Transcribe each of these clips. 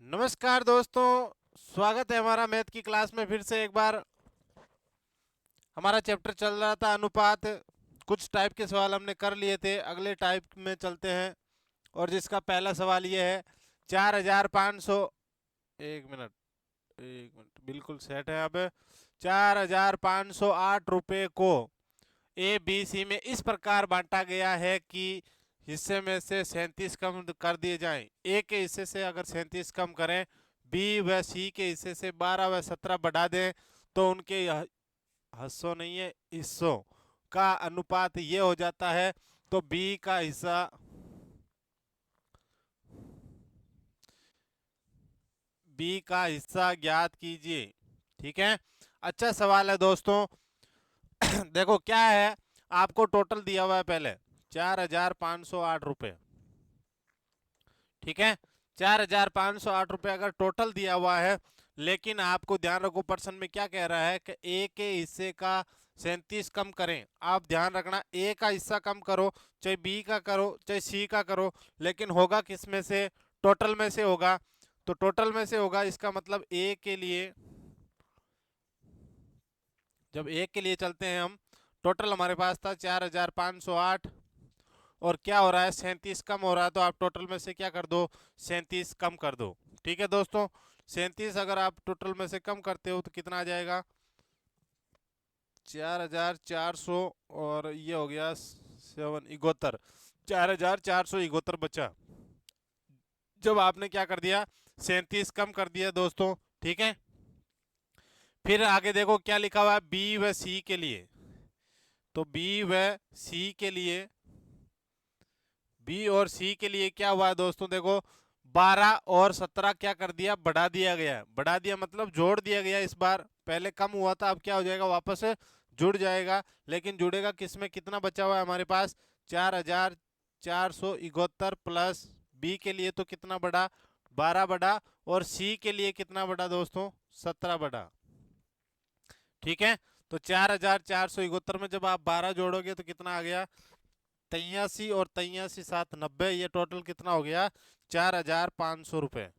नमस्कार दोस्तों, स्वागत है हमारा मैथ की क्लास में। फिर से एक बार हमारा चैप्टर चल रहा था अनुपात। कुछ टाइप के सवाल हमने कर लिए थे, अगले टाइप में चलते हैं। और जिसका पहला सवाल ये है 4500। एक मिनट बिल्कुल सेट है। अब 4508 रुपये को ए बी सी में इस प्रकार बांटा गया है कि हिस्से में से 37 कम कर दिए जाएं। ए के हिस्से से अगर 37 कम करें, बी व सी के हिस्से से 12 व 17 बढ़ा दें, तो उनके हिस्सों नहीं है, हिस्सों का अनुपात ये हो जाता है। तो बी का हिस्सा ज्ञात कीजिए। ठीक है, अच्छा सवाल है दोस्तों। देखो क्या है, आपको टोटल दिया हुआ है पहले 4508 रुपये। ठीक है, 4508 रुपये अगर टोटल दिया हुआ है, लेकिन आपको ध्यान रखो प्रश्न में क्या कह रहा है कि ए के हिस्से का 37 कम करें। आप ध्यान रखना, ए का हिस्सा कम करो, चाहे बी का करो चाहे सी का करो, लेकिन होगा किस में से? टोटल में से होगा। तो टोटल में से होगा, इसका मतलब ए के लिए, जब ए के लिए चलते हैं हम, टोटल हमारे पास था 4508 और क्या हो रहा है, 37 कम हो रहा है। तो आप टोटल में से क्या कर दो, 37 कम कर दो। ठीक है दोस्तों, 37 अगर आप टोटल में से कम करते हो तो कितना आ जाएगा, 4400। और ये हो गया 7 71, 4471 बचा। जब आपने क्या कर दिया, 37 कम कर दिया दोस्तों। ठीक है, फिर आगे देखो क्या लिखा हुआ है बी व सी के लिए। तो बी व सी के लिए, बी और सी के लिए क्या हुआ है दोस्तों, देखो 12 और 17 क्या कर दिया, बढ़ा दिया गया। बढ़ा दिया मतलब जोड़ दिया गया। इस बार पहले कम हुआ था, अब क्या हो जाएगा, वापस जुड़ जाएगा। लेकिन जुड़ेगा किस में, कितना बचा हुआ है हमारे पास, 4471 प्लस बी के लिए तो कितना बढ़ा, 12 बढ़ा। और सी के लिए कितना बढ़ा दोस्तों, 17 बढ़ा। ठीक है, तो 4471 में जब आप 12 जोड़ोगे तो कितना आ गया, 83। और 83 7 90, ये टोटल कितना हो गया, 4500 रुपये।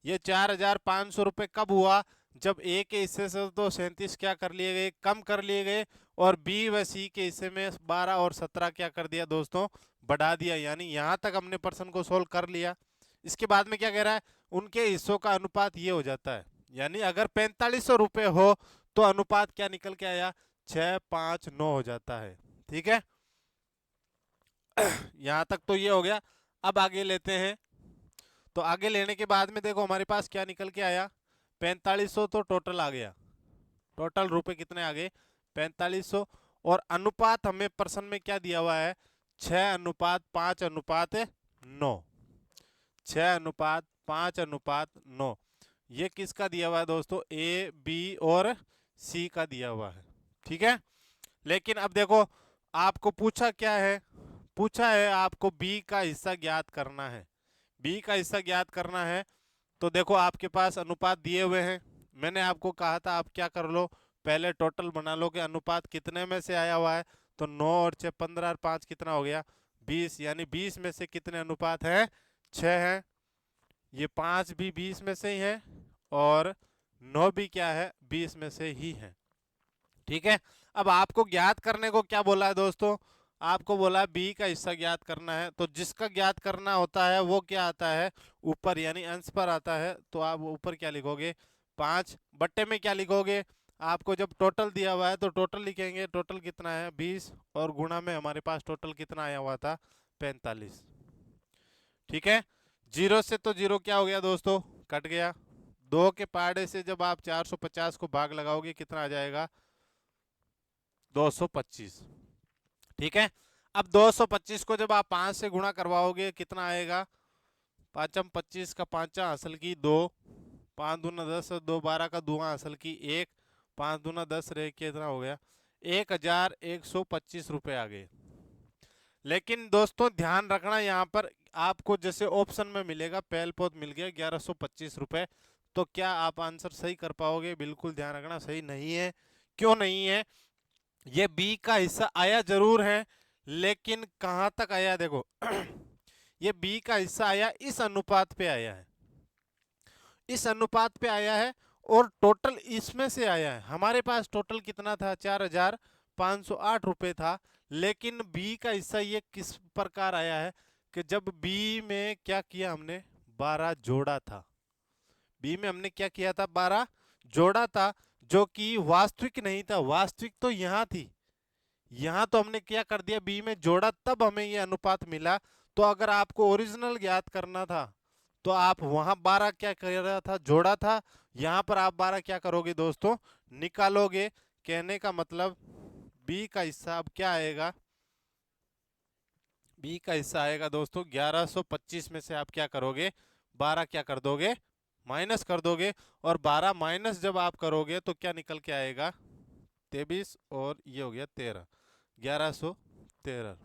ये 4500 रुपये कब हुआ, जब ए के हिस्से से तो 37 क्या कर लिए गए, कम कर लिए गए। और बी व सी के हिस्से में 12 और 17 क्या कर दिया दोस्तों, बढ़ा दिया। यानी यहां तक हमने प्रश्न को सोल्व कर लिया। इसके बाद में क्या कह रहा है, उनके हिस्सों का अनुपात ये हो जाता है। यानी अगर 4500 रुपये हो तो अनुपात क्या निकल के आया, 659 हो जाता है। ठीक है, यहां तक तो ये हो गया। अब आगे लेते हैं। तो आगे लेने के बाद में देखो हमारे पास क्या निकल के आया, 4500 तो टोटल आ गया। टोटल रुपए कितने आ गए, 4500। और अनुपात हमें प्रश्न में क्या दिया हुआ है, 6:5:9। 6:5:9। ये किसका दिया हुआ है दोस्तों, ए बी और सी का दिया हुआ है। ठीक है, लेकिन अब देखो आपको पूछा क्या है, पूछा है आपको बी का हिस्सा ज्ञात करना है। बी का हिस्सा ज्ञात करना है। तो देखो आपके पास अनुपात दिए हुए हैं। मैंने आपको कहा था आप क्या कर लो, पहले टोटल बना लो कि अनुपात कितने में से आया हुआ है। तो 9 और 6 15 और 5 कितना हो गया, 20। यानी 20 में से कितने अनुपात हैं, 6 हैं। ये 5 भी 20 में से ही है और 9 भी क्या है, 20 में से ही है। ठीक है, अब आपको ज्ञात करने को क्या बोला है दोस्तों, आपको बोला है बी का हिस्सा ज्ञात करना है। तो जिसका ज्ञात करना होता है वो क्या आता है, ऊपर यानी अंश पर आता है। तो आप ऊपर क्या लिखोगे, 5 बट्टे में क्या लिखोगे, आपको जब टोटल दिया हुआ है तो टोटल लिखेंगे। टोटल कितना है 20 और गुणा में हमारे पास टोटल कितना आया हुआ था, 45। ठीक है, जीरो से तो जीरो क्या हो गया दोस्तों, कट गया। दो के पहाड़े से जब आप 450 को भाग लगाओगे कितना आ जाएगा, 225। ठीक है, अब 225 को जब आप 5 से गुणा करवाओगे कितना आएगा, पाँचम 25 का पाँचा असल की 2, 5 दूना 10, 2 12 का दुआ असल की 1, 5 दूना 10 रह कितना हो गया, 1125 रुपये आ गए। लेकिन दोस्तों ध्यान रखना, यहाँ पर आपको जैसे ऑप्शन में मिलेगा पहल पोत मिल गया 1125 रुपये। तो क्या आप आंसर सही कर पाओगे, बिल्कुल ध्यान रखना सही नहीं है। क्यों नहीं है, ये बी का हिस्सा आया जरूर है, लेकिन कहां तक आया देखो ये बी का हिस्सा आया इस अनुपात पे आया है। इस अनुपात पे आया है और टोटल इसमें से आया है। हमारे पास टोटल कितना था, 4,508 रुपये था। लेकिन बी का हिस्सा ये किस प्रकार आया है कि जब बी में क्या किया हमने, 12 जोड़ा था। बी में हमने क्या किया था, 12 जोड़ा था, जो कि वास्तविक नहीं था। वास्तविक तो यहाँ थी, यहाँ तो हमने क्या कर दिया, बी में जोड़ा, तब हमें ये अनुपात मिला। तो अगर आपको ओरिजिनल ज्ञात करना था तो आप वहां 12 क्या कर रहा था, जोड़ा था। यहां पर आप 12 क्या करोगे दोस्तों, निकालोगे। कहने का मतलब बी का हिस्सा अब क्या आएगा, बी का हिस्सा आएगा दोस्तों 1125 में से आप क्या करोगे, 12 क्या कर दोगे, माइनस कर दोगे। और 12 माइनस जब आप करोगे तो क्या निकल के आएगा, 23, और ये हो गया 13, 1113।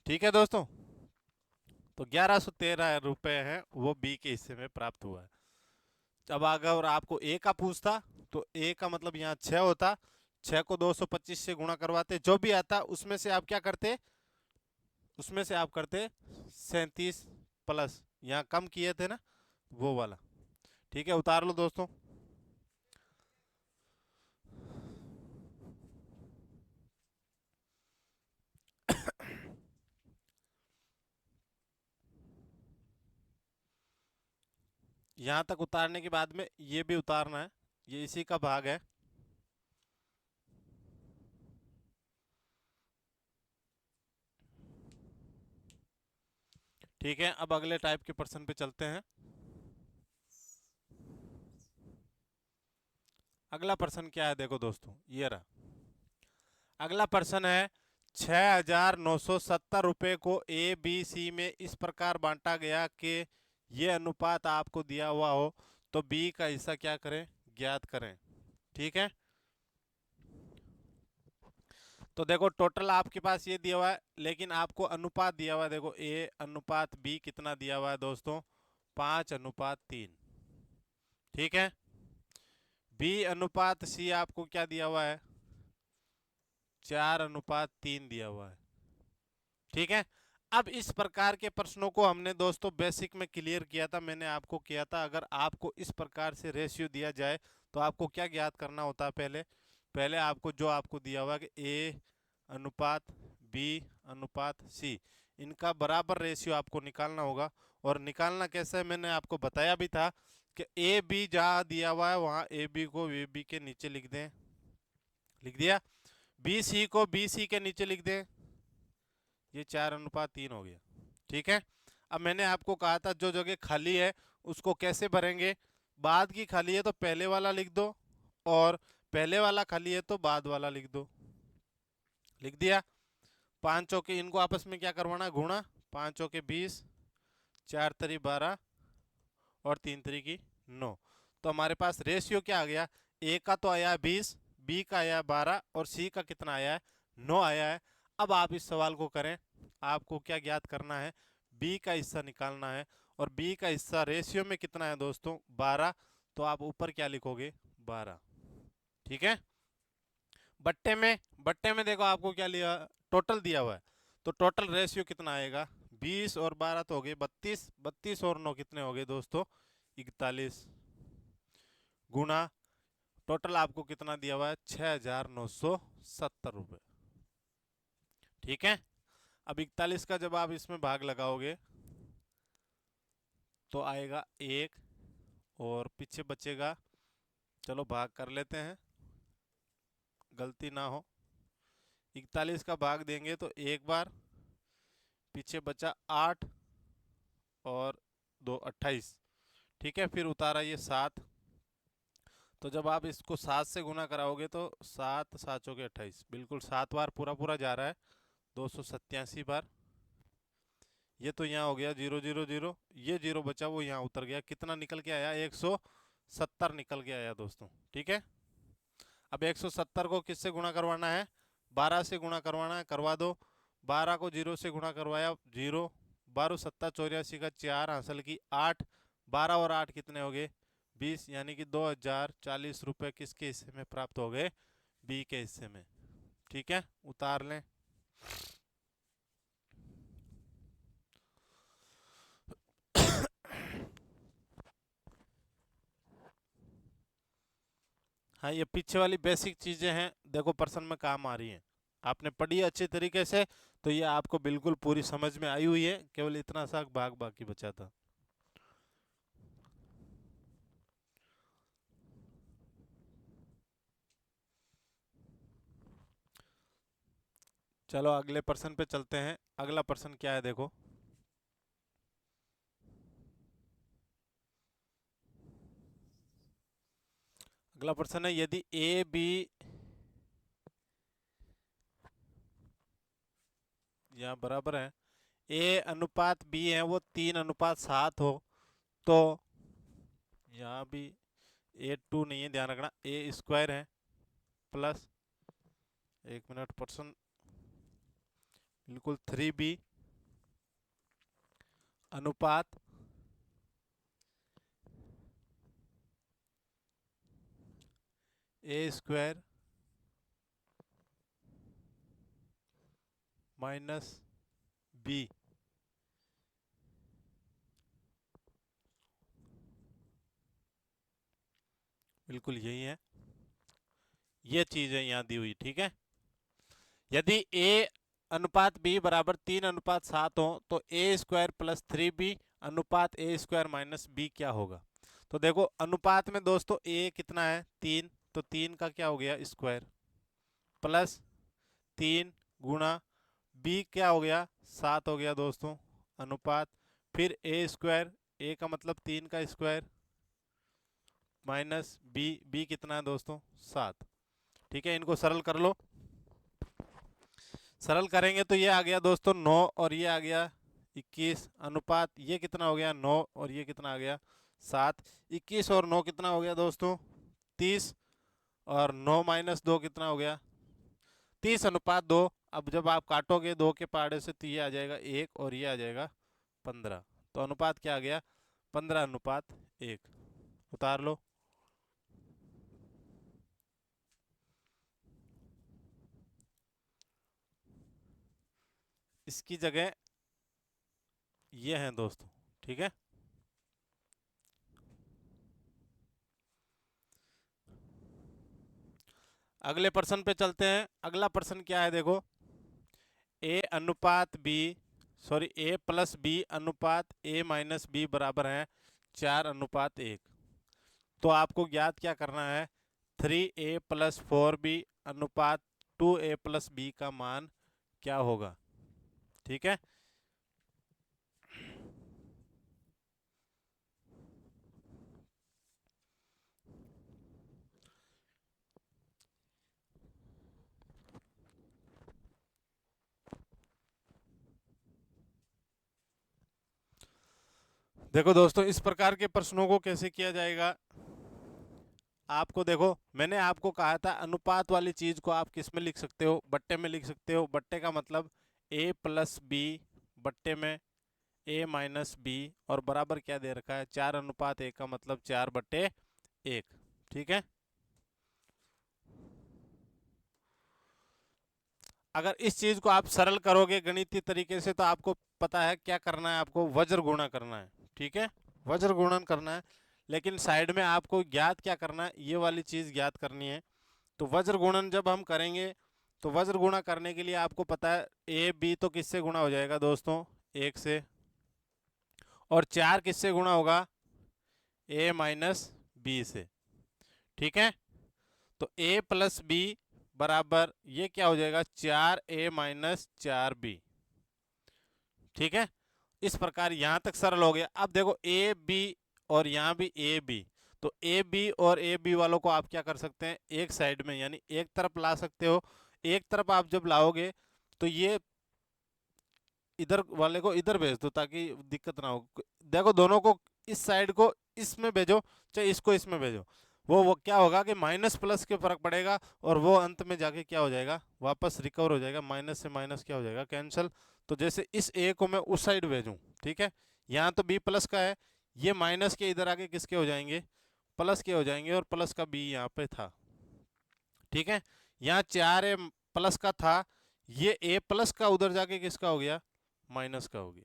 ठीक है दोस्तों, तो 1113 रुपये हैं वो बी के हिस्से में प्राप्त हुआ है। अब अगर आपको ए का पूछता तो ए का मतलब यहाँ 6 होता, 6 को 225 से गुणा करवाते, जो भी आता उसमें से आप क्या करते, उसमें से आप करते 37 प्लस, यहाँ कम किए थे ना वो वाला। ठीक है, उतार लो दोस्तों। यहाँ तक उतारने के बाद में ये भी उतारना है, ये इसी का भाग है। ठीक है, अब अगले टाइप के प्रश्न पे चलते हैं। अगला प्रश्न क्या है, देखो दोस्तों, ये रहा अगला प्रश्न है। 6,970 रुपये को ए बी सी में इस प्रकार बांटा गया कि ये अनुपात आपको दिया हुआ हो, तो बी का हिस्सा क्या करें, ज्ञात करें। ठीक है, तो देखो टोटल आपके पास ये दिया हुआ है, लेकिन आपको अनुपात दिया हुआ है। देखो ए अनुपात बी कितना दिया हुआ है दोस्तों, 5:3। ठीक है, बी अनुपात सी आपको क्या दिया हुआ है, 4:3 दिया हुआ है। ठीक है, अब इस प्रकार के प्रश्नों को हमने दोस्तों बेसिक में क्लियर किया था। मैंने आपको किया था, अगर आपको इस प्रकार से रेशियो दिया जाए तो आपको क्या ज्ञात करना होता है, पहले पहले आपको जो आपको दिया हुआ कि ए अनुपात बी अनुपात सी, इनका बराबर रेशियो आपको निकालना होगा। और निकालना कैसे है, मैंने आपको बताया भी था कि ए बी जहाँ दिया हुआ है वहाँ ए बी को ए बी के नीचे लिख दें, लिख दिया। बी सी को बी सी के नीचे लिख दें, ये 4:3 हो गया। ठीक है, अब मैंने आपको कहा था जो जगह खाली है उसको कैसे भरेंगे, बाद की खाली है तो पहले वाला लिख दो, और पहले वाला खाली है तो बाद वाला लिख दो। लिख दिया। 5 चौके इनको आपस में क्या करवाना, गुणा, 5 चौके 20, 4 तरी 12 और 3 तरी की 9। तो हमारे पास रेशियो क्या आ गया, ए का तो आया 20, बी का आया 12 और सी का कितना आया है, 9 आया है। अब आप इस सवाल को करें, आपको क्या ज्ञात करना है, बी का हिस्सा निकालना है। और बी का हिस्सा रेशियो में कितना है दोस्तों, 12। तो आप ऊपर क्या लिखोगे, 12। ठीक है, बट्टे में देखो आपको क्या लिया, टोटल दिया हुआ है, तो टोटल रेशियो कितना आएगा, 20 और 12 तो हो गए 32, 32 और 9 कितने हो गए दोस्तों, 41, गुना टोटल आपको कितना दिया हुआ है, 6,970 रुपये। ठीक है, अब 41 का जब आप इसमें भाग लगाओगे तो आएगा 1, और पीछे बचेगा, चलो भाग कर लेते हैं गलती ना हो। 41 का भाग देंगे तो एक बार, पीछे बचा 8 और 2 28। ठीक है, फिर उतारा ये 7, तो जब आप इसको 7 से गुना कराओगे तो 7 7 चौके 28, बिल्कुल 7 बार पूरा पूरा जा रहा है, 287 बार। ये तो यहाँ हो गया 0 0 0, ये 0 बचा वो यहाँ उतर गया, कितना निकल के आया, 170 निकल के आया दोस्तों। ठीक है, अब 170 को किससे गुणा करवाना है, 12 से गुणा करवाना है, करवा दो। 12 को 0 से गुणा करवाया 0, 12 सत्ता 84 का 4 हासिल की 8, 12 और 8 कितने हो गए, 20, यानी कि 2,040 रुपये किसके हिस्से में प्राप्त हो गए, बी के हिस्से में। ठीक है, उतार लें। हाँ, ये पीछे वाली बेसिक चीजें हैं, देखो प्रश्न में काम आ रही हैं, आपने पढ़ी है अच्छे तरीके से, तो ये आपको बिल्कुल पूरी समझ में आई हुई है, केवल इतना सा भाग बाकी बचा था। चलो अगले प्रश्न पे चलते हैं। अगला प्रश्न क्या है देखो, अगला प्रश्न है यदि ए बी, यहाँ बराबर है, ए अनुपात बी है वो 3:7 हो, तो यहाँ भी A2 नहीं है, ध्यान रखना, ए स्क्वायर है प्लस, 1 मिनट, प्रश्न बिल्कुल 3B अनुपात ए स्क्वायर माइनस बी, बिल्कुल यही है, ये चीज है यहाँ दी हुई, ठीक है। यदि ए अनुपात बी बराबर 3:7 हो तो ए स्क्वायर प्लस 3B अनुपात ए स्क्वायर माइनस बी क्या होगा। तो देखो अनुपात में दोस्तों ए कितना है 3, तो 3 का क्या हो गया स्क्वायर, प्लस 3 गुणा बी क्या हो गया 7 हो गया दोस्तों, अनुपात, फिर ए स्क्वायर, ए का मतलब 3 का स्क्वायर, माइनस बी, बी कितना है दोस्तों 7, ठीक है। इनको सरल कर लो, सरल करेंगे तो ये आ गया दोस्तों 9 और ये आ गया 21, अनुपात ये कितना हो गया 9 और ये कितना आ गया 7, 21 और 9 कितना हो गया दोस्तों 30, और 9 माइनस 2 कितना हो गया 30:2। अब जब आप काटोगे 2 के पहाड़े से तो ये आ जाएगा 1 और ये आ जाएगा 15, तो अनुपात क्या आ गया 15:1, उतार लो। इसकी जगह ये हैं दोस्तों, ठीक है। अगले प्रश्न पे चलते हैं। अगला प्रश्न क्या है देखो, ए अनुपात बी, सॉरी ए प्लस बी अनुपात ए माइनस बी बराबर है 4:1, तो आपको ज्ञात क्या करना है 3A प्लस 4B अनुपात 2A प्लस बी का मान क्या होगा, ठीक है। देखो दोस्तों इस प्रकार के प्रश्नों को कैसे किया जाएगा, आपको देखो मैंने आपको कहा था अनुपात वाली चीज को आप किस में लिख सकते हो, बट्टे में लिख सकते हो, बट्टे का मतलब a प्लस बी बट्टे में a माइनस बी, और बराबर क्या दे रखा है 4:1 का मतलब 4/1, ठीक है। अगर इस चीज को आप सरल करोगे गणितीय तरीके से तो आपको पता है क्या करना है, आपको वज्र गुणा करना है, ठीक है, वज्र गुणन करना है। लेकिन साइड में आपको ज्ञात क्या करना है, ये वाली चीज ज्ञात करनी है। तो वज्र गुणन जब हम करेंगे तो वज्र गुणा करने के लिए आपको पता है ए बी तो किससे गुणा हो जाएगा दोस्तों 1 से, और 4 किससे गुणा होगा ए माइनस बी से, ठीक है। तो ए प्लस बी बराबर ये क्या हो जाएगा 4A माइनस 4B, ठीक है। इस प्रकार यहां तक सरल हो गया। अब देखो ए बी और यहां भी ए बी, तो ए बी और ए बी वालों को आप क्या कर सकते हैं एक साइड में यानी एक तरफ ला सकते हो। एक तरफ आप जब लाओगे तो ये इधर वाले को इधर भेज दो ताकि दिक्कत ना हो। देखो दोनों को इस साइड को इसमें भेजो चाहे इसको इसमें भेजो, वो क्या होगा कि माइनस प्लस के फर्क पड़ेगा और वो अंत में जाके क्या हो जाएगा वापस रिकवर हो जाएगा, माइनस से माइनस क्या हो जाएगा कैंसिल। तो जैसे इस ए को मैं उस साइड भेजूं, ठीक है, यहाँ तो बी प्लस का है, ये माइनस के इधर आके किसके हो जाएंगे प्लस के हो जाएंगे, और प्लस का बी यहाँ पे था, ठीक है। यहाँ 4A प्लस का था, ये ए प्लस का उधर जाके किसका हो गया माइनस का हो गया।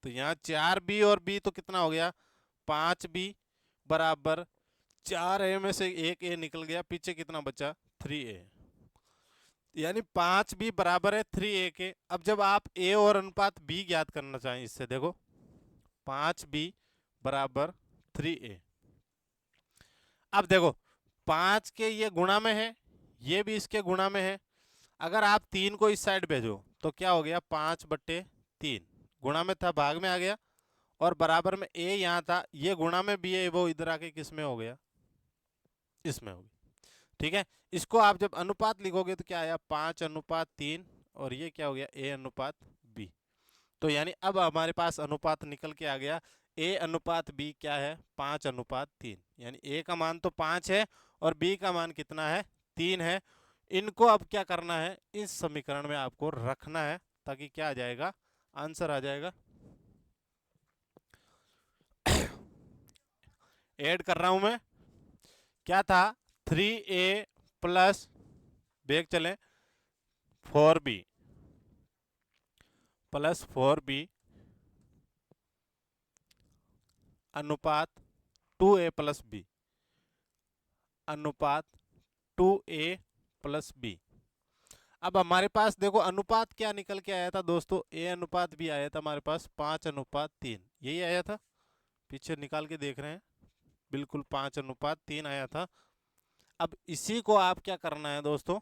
तो यहाँ 4B और B तो कितना हो गया 5B बराबर 4a में से एक a निकल गया, पीछे कितना बचा 3a, यानी 5b बराबर है 3a के। अब जब आप a और अनुपात b ज्ञात करना चाहें, इससे देखो 5b बराबर 3a। अब देखो 5 के ये गुणा में है, ये भी इसके गुणा में है। अगर आप 3 को इस साइड भेजो तो क्या हो गया 5/3, गुणा में था भाग में आ गया, और बराबर में a यहाँ था, ये गुणा में भी है, वो इधर आके किस में हो गया, इसमें हो गया। ठीक है, इसको आप जब अनुपात लिखोगे तो क्या आया 5/3, और ये क्या हो गया a/b। तो यानी अब हमारे पास अनुपात निकल के आ गया a/b क्या है 5/3, यानी a का मान तो 5 है और b का मान कितना है 3 है। इनको अब क्या करना है, इस समीकरण में आपको रखना है, ताकि क्या आ जाएगा, आंसर आ जाएगा। ऐड कर रहा हूं मैं, क्या था 3a प्लस, बैक चलें, 4b प्लस 4b अनुपात 2a प्लस b, अनुपात 2a प्लस b। अब हमारे पास देखो अनुपात क्या निकल के आया था दोस्तों, a/b आया था हमारे पास 5/3, यही आया था, पीछे निकाल के देख रहे हैं, बिल्कुल 5/3 आया था। अब इसी को आप क्या करना है दोस्तों,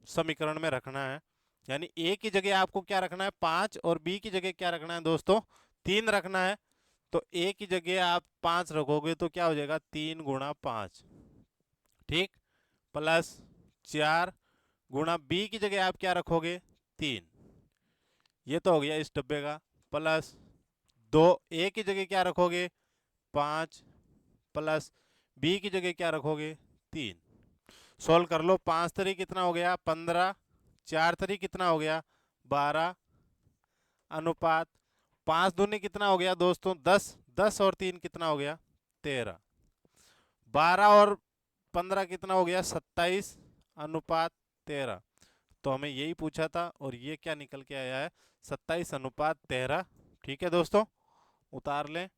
समीकरण में रखना है, यानी a की जगह आपको क्या रखना है 5, और b की जगह क्या रखना है दोस्तों 3 रखना है। तो a की जगह आप 5 रखोगे तो क्या हो जाएगा 3 × 5, ठीक, प्लस 4 गुणा b की जगह आप क्या रखोगे 3, ये तो हो गया इस डब्बे का, प्लस 2 a की जगह क्या रखोगे 5, प्लस b की जगह क्या रखोगे 3। सोल्व कर लो, 5×3 कितना हो गया 15, 4×3 कितना हो गया 12, अनुपात 5×2 कितना हो गया दोस्तों 10, 10 और 3 कितना हो गया 13, 12 और 15 कितना हो गया 27, अनुपात 13। तो हमें यही पूछा था, और ये क्या निकल के आया है 27/13। ठीक है दोस्तों, उतार लें,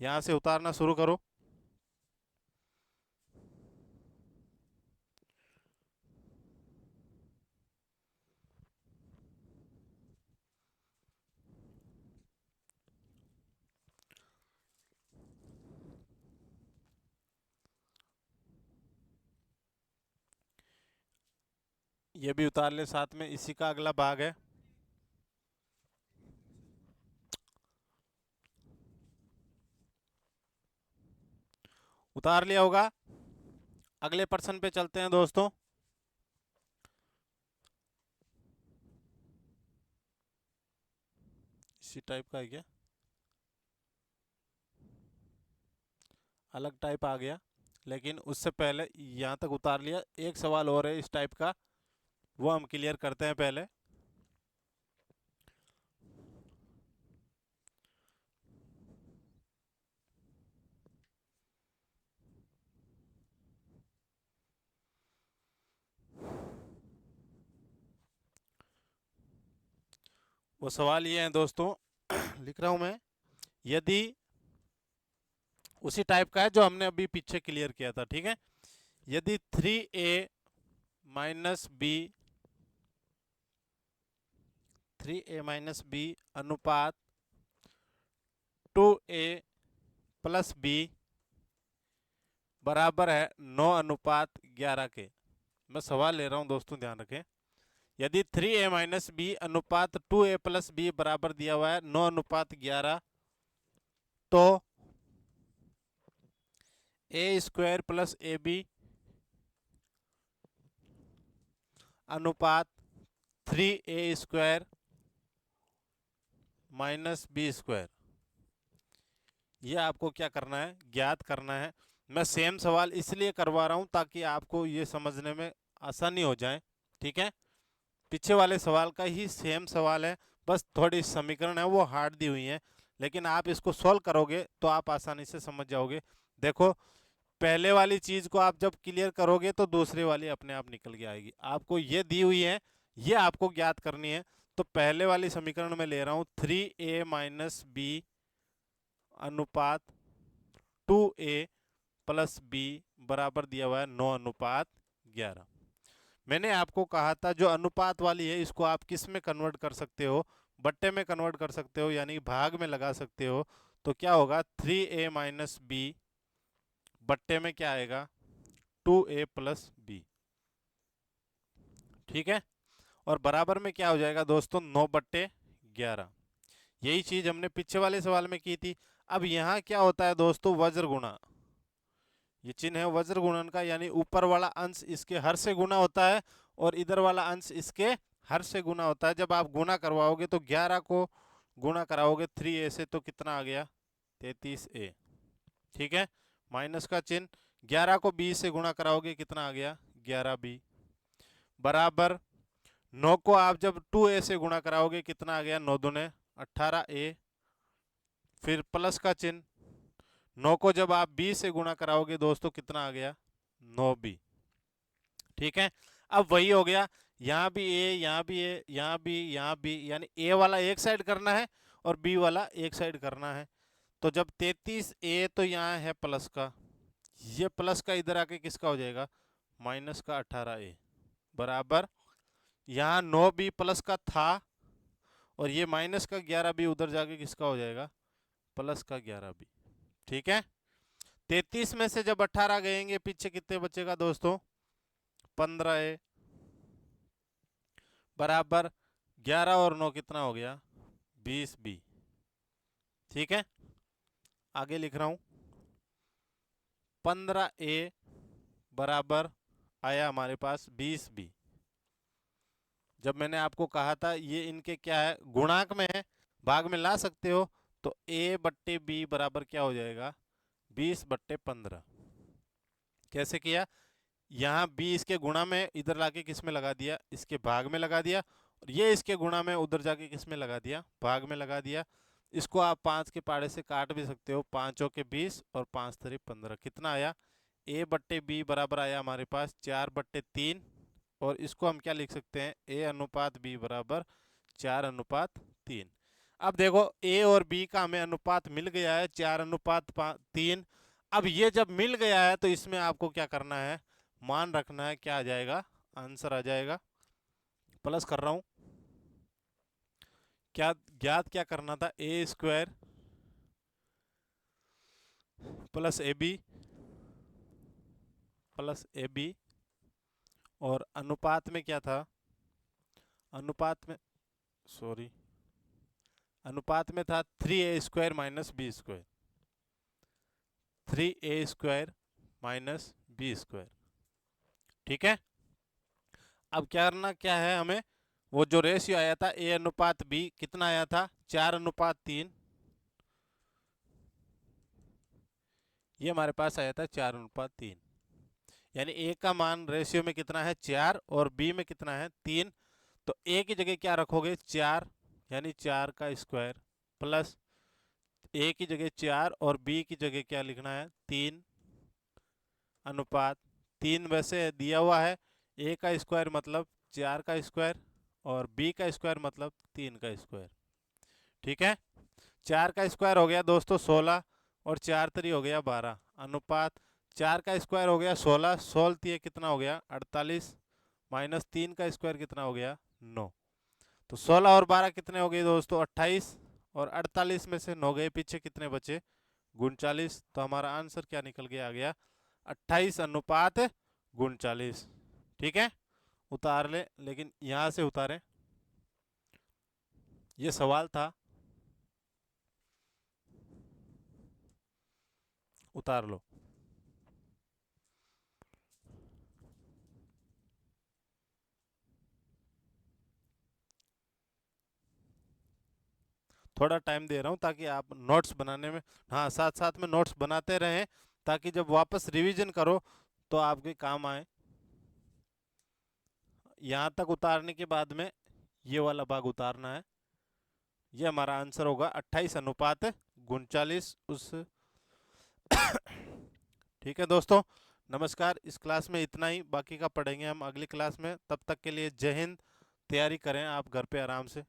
यहां से उतारना शुरू करो। ये भी उतार ले साथ में, इसी का अगला भाग है। उतार लिया होगा, अगले प्रश्न पे चलते हैं दोस्तों। इसी टाइप का है क्या, अलग टाइप आ गया, लेकिन उससे पहले यहाँ तक उतार लिया, एक सवाल और है इस टाइप का, वो हम क्लियर करते हैं पहले। वो सवाल ये है दोस्तों, लिख रहा हूं मैं, यदि उसी टाइप का है जो हमने अभी पीछे क्लियर किया था, ठीक है, यदि 3a minus B, 3a minus B अनुपात 2a प्लस बी बराबर है 9/11 के। मैं सवाल ले रहा हूं दोस्तों, ध्यान रखें, यदि 3a माइनस बी अनुपात 2a प्लस बी बराबर दिया हुआ है 9/11, तो a² प्लस ab अनुपात 3a² माइनस b², ये आपको क्या करना है ज्ञात करना है। मैं सेम सवाल इसलिए करवा रहा हूं ताकि आपको ये समझने में आसानी हो जाए, ठीक है, पीछे वाले सवाल का ही सेम सवाल है, बस थोड़ी समीकरण है वो हार्ड दी हुई है, लेकिन आप इसको सॉल्व करोगे तो आप आसानी से समझ जाओगे। देखो पहले वाली चीज को आप जब क्लियर करोगे तो दूसरी वाली अपने आप निकल के आएगी। आपको ये दी हुई है, ये आपको ज्ञात करनी है। तो पहले वाली समीकरण में ले रहा हूं 3a माइनस बी अनुपात 2a प्लस बी बराबर दिया हुआ है 9:11। मैंने आपको कहा था जो अनुपात वाली है इसको आप किस में कन्वर्ट कर सकते हो, बट्टे में कन्वर्ट कर सकते हो, यानी भाग में लगा सकते हो। तो क्या होगा 3a माइनस बी बट्टे में क्या आएगा 2a प्लस बी। ठीक है, और बराबर में क्या हो जाएगा दोस्तों 9/11। यही चीज हमने पीछे वाले सवाल में की थी। अब यहाँ क्या होता है दोस्तों वज्र गुणा, ये चिन्ह है वज्र गुणन का, यानी ऊपर वाला अंश इसके हर से गुना होता है और इधर वाला अंश इसके हर से गुना होता है। जब आप गुना करवाओगे तो 11 को गुना कराओगे 3a से तो कितना आ गया 33a। ठीक है, माइनस का चिन्ह, 11 को b से गुणा कराओगे कितना आ गया 11b, बराबर 9 को आप जब 2a से गुणा कराओगे कितना आ गया 9 दूने 18a, फिर प्लस का चिन्ह, 9 को जब आप b से गुणा कराओगे दोस्तों कितना आ गया 9b। ठीक है, अब वही हो गया, यहाँ भी a, यहाँ भी a, यहाँ भी, यहाँ भी, यानी a वाला एक साइड करना है और b वाला एक साइड करना है। तो जब 33a तो यहाँ है प्लस का, ये प्लस का इधर आके किसका हो जाएगा माइनस का 18a, बराबर यहाँ 9b प्लस का था और ये माइनस का 11b उधर जाके किसका हो जाएगा प्लस का 11b। ठीक है, 33 में से जब 18 गएंगे पीछे कितने बचेगा दोस्तों 15a, बराबर 11 और 9 कितना हो गया 20b। ठीक है, आगे लिख रहा हूं 15a बराबर आया हमारे पास 20b। जब मैंने आपको कहा था ये इनके क्या है गुणांक में है, भाग में ला सकते हो, तो a/b बराबर क्या हो जाएगा 20/15। कैसे किया, यहाँ b इसके गुणा में इधर लाके किस में लगा दिया इसके भाग में लगा दिया, और ये इसके गुणा में उधर जाके किस में लगा दिया भाग में लगा दिया। इसको आप 5 के पाड़े से काट भी सकते हो, 5 के 20 और 5 3 15, कितना आया a/b बराबर आया हमारे पास 4/3, और इसको हम क्या लिख सकते हैं a/b बराबर 4/3। अब देखो a और b का हमें अनुपात मिल गया है 4/3। अब ये जब मिल गया है तो इसमें आपको क्या करना है मान रखना है, क्या आ जाएगा आंसर आ जाएगा, प्लस कर रहा हूं, क्या ज्ञात क्या करना था a² प्लस ab और अनुपात में क्या था अनुपात में सॉरी अनुपात में था 3a² minus b², 3a² minus b²। ठीक है, अब क्या करना क्या है हमें, वो जो रेशियो आया था a/b कितना आया था 4/3, ये हमारे पास आया था 4/3, यानी a का मान रेशियो में कितना है 4 और b में कितना है 3। तो a की जगह क्या रखोगे 4, यानी 4 का स्क्वायर, प्लस a की जगह 4 और b की जगह क्या लिखना है 3 अनुपात 3 वैसे दिया हुआ है, a का स्क्वायर मतलब 4 का स्क्वायर और b का स्क्वायर मतलब 3 का स्क्वायर। ठीक है, 4 का स्क्वायर हो गया दोस्तों 16 और 4 3 हो गया 12, अनुपात 4 का स्क्वायर हो गया 16, 16 कितना हो गया 48, माइनस 3 का स्क्वायर कितना हो गया 9। तो 16 और 12 कितने हो गए दोस्तों 28, और 48 में से 9 गए पीछे कितने बचे 39। तो हमारा आंसर क्या निकल के आ गया 28/39। ठीक है, उतार ले, लेकिन यहां से उतारें, ये सवाल था, उतार लो। थोड़ा टाइम दे रहा हूँ ताकि आप नोट्स बनाने में, हाँ साथ साथ में नोट्स बनाते रहें ताकि जब वापस रिवीजन करो तो आपके काम आए। यहाँ तक उतारने के बाद में ये वाला भाग उतारना है, ये हमारा आंसर होगा 28/39 उस। ठीक है दोस्तों, नमस्कार, इस क्लास में इतना ही, बाकी का पढ़ेंगे हम अगली क्लास में। तब तक के लिए जय हिंद, तैयारी करें आप घर पे आराम से।